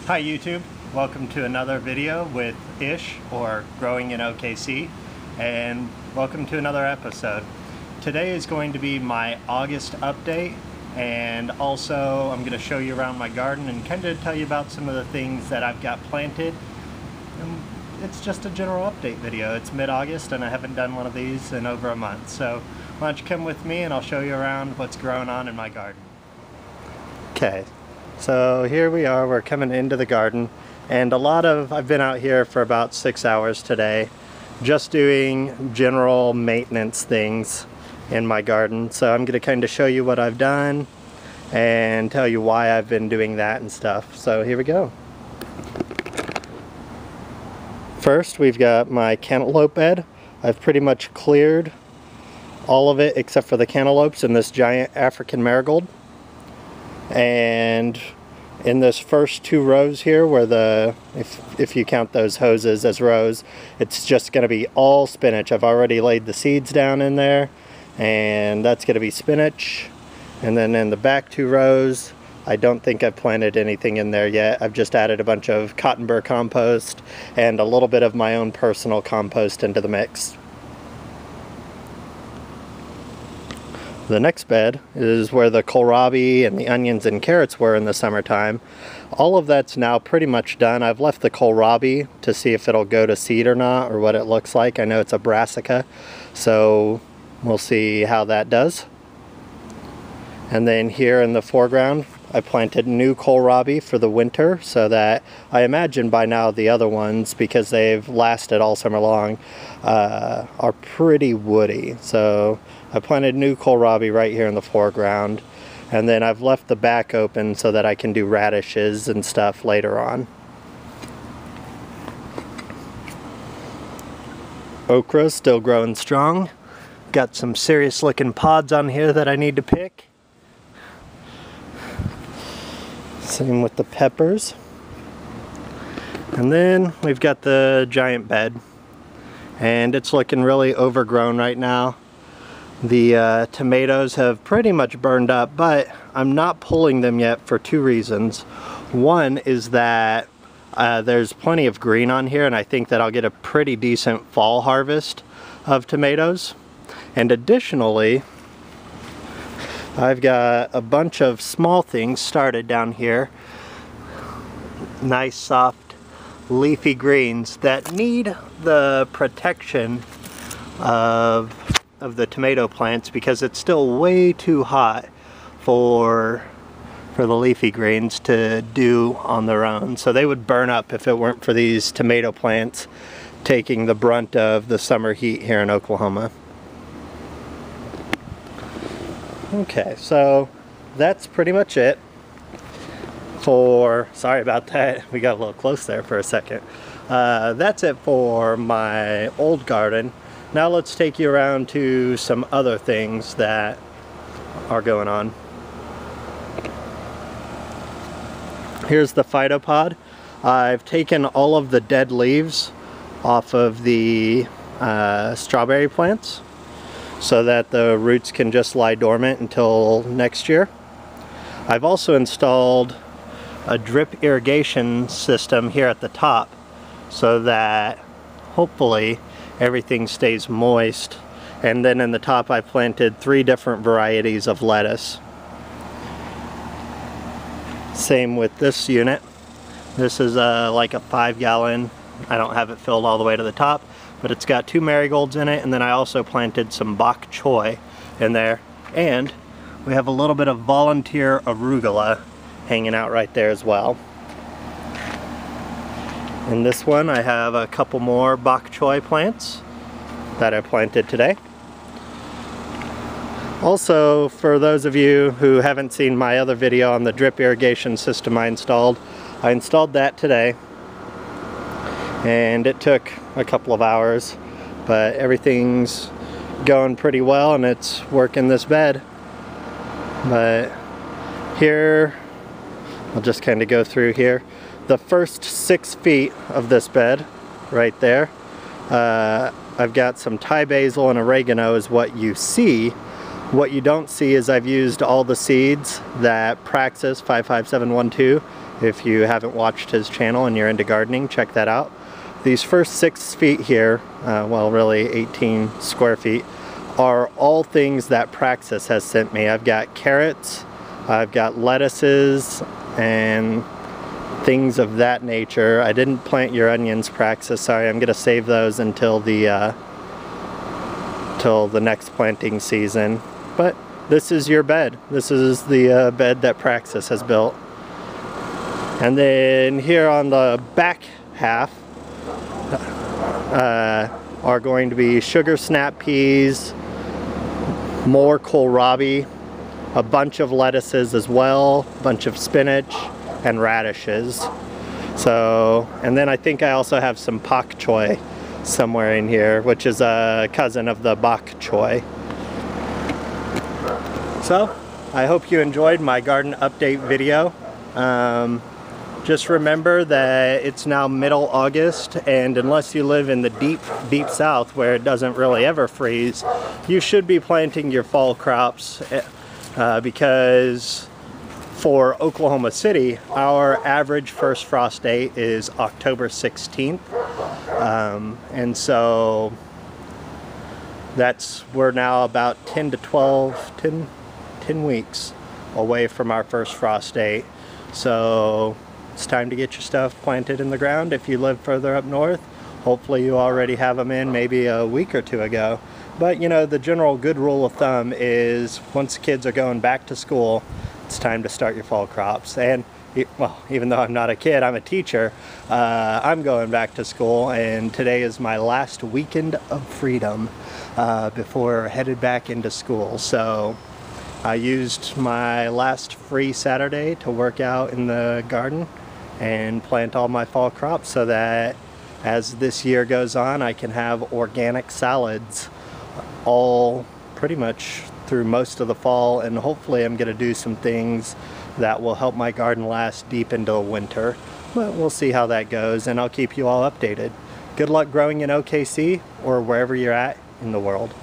Hi YouTube, welcome to another video with Ish, or Growing in OKC, and welcome to another episode. Today is going to be my August update, and also I'm going to show you around my garden and kind of tell you about some of the things that I've got planted. It's just a general update video. It's mid-August and I haven't done one of these in over a month, so why don't you come with me and I'll show you around what's growing on in my garden. Okay. So here we are, we're coming into the garden, and I've been out here for about 6 hours today just doing general maintenance things in my garden. So I'm going to kind of show you what I've done and tell you why I've been doing that and stuff. So here we go. First, we've got my cantaloupe bed. I've pretty much cleared all of it except for the cantaloupes and this giant African marigold. And in this first two rows here, where if you count those hoses as rows, it's just going to be all spinach. I've already laid the seeds down in there, and that's going to be spinach. And then in the back two rows, I don't think I've planted anything in there yet. I've just added a bunch of cotton burr compost and a little bit of my own personal compost into the mix. The next bed is where the kohlrabi and the onions and carrots were in the summertime. All of that's now pretty much done. I've left the kohlrabi to see if it'll go to seed or not, or what it looks like. I know it's a brassica, so we'll see how that does. And then here in the foreground, I planted new kohlrabi for the winter, so that I imagine by now the other ones, because they've lasted all summer long, are pretty woody. So I planted new kohlrabi right here in the foreground, and then I've left the back open so that I can do radishes and stuff later on. Okra still growing strong. Got some serious looking pods on here that I need to pick. Same with the peppers. And then we've got the giant bed, and it's looking really overgrown right now. The tomatoes have pretty much burned up, but I'm not pulling them yet for two reasons. One is that there's plenty of green on here, and I think that I'll get a pretty decent fall harvest of tomatoes. And additionally, I've got a bunch of small things started down here. Nice soft leafy greens that need the protection of the tomato plants, because it's still way too hot for the leafy greens to do on their own. So they would burn up if it weren't for these tomato plants taking the brunt of the summer heat here in Oklahoma. Okay, so that's pretty much it for, sorry about that, we got a little close there for a second. That's it for my old garden. Now let's take you around to some other things that are going on. Here's the phytopod. I've taken all of the dead leaves off of the strawberry plants, so that the roots can just lie dormant until next year. I've also installed a drip irrigation system here at the top, so that hopefully everything stays moist. And then in the top I planted 3 different varieties of lettuce. Same with this unit. This is like a 5-gallon. I don't have it filled all the way to the top, but it's got 2 marigolds in it, and then I also planted some bok choy in there, and we have a little bit of volunteer arugula hanging out right there as well. In this one I have a couple more bok choy plants that I planted today. Also, for those of you who haven't seen my other video on the drip irrigation system I installed that today. And it took a couple of hours, but everything's going pretty well and it's working this bed. But here, I'll just kind of go through here. The first 6 feet of this bed, right there, I've got some Thai basil and oregano is what you see. What you don't see is I've used all the seeds that Praxis 55712 If you haven't watched his channel and you're into gardening, check that out. These first 6 feet here, well really 18 square feet, are all things that Praxis has sent me. I've got carrots, I've got lettuces, and things of that nature. I didn't plant your onions, Praxis, sorry. I'm gonna save those until the next planting season. But this is your bed. This is the bed that Praxis has built. And then here on the back half are going to be sugar snap peas, more kohlrabi, a bunch of lettuces as well, a bunch of spinach, and radishes. So, and then I think I also have some pak choy somewhere in here, which is a cousin of the bok choy. So, I hope you enjoyed my garden update video. Just remember that it's now middle August, and unless you live in the deep south where it doesn't really ever freeze, you should be planting your fall crops because for Oklahoma City, our average first frost date is October 16th. And so we're now about 10 weeks away from our first frost date. So it's time to get your stuff planted in the ground. If you live further up north, hopefully you already have them in maybe a week or two ago. But you know, the general good rule of thumb is once kids are going back to school, it's time to start your fall crops. And well, even though I'm not a kid, I'm a teacher, I'm going back to school, and today is my last weekend of freedom before headed back into school. So I used my last free Saturday to work out in the garden and plant all my fall crops so that as this year goes on, I can have organic salads all pretty much through most of the fall, and hopefully I'm going to do some things that will help my garden last deep into winter. But we'll see how that goes, and I'll keep you all updated. Good luck growing in OKC or wherever you're at in the world.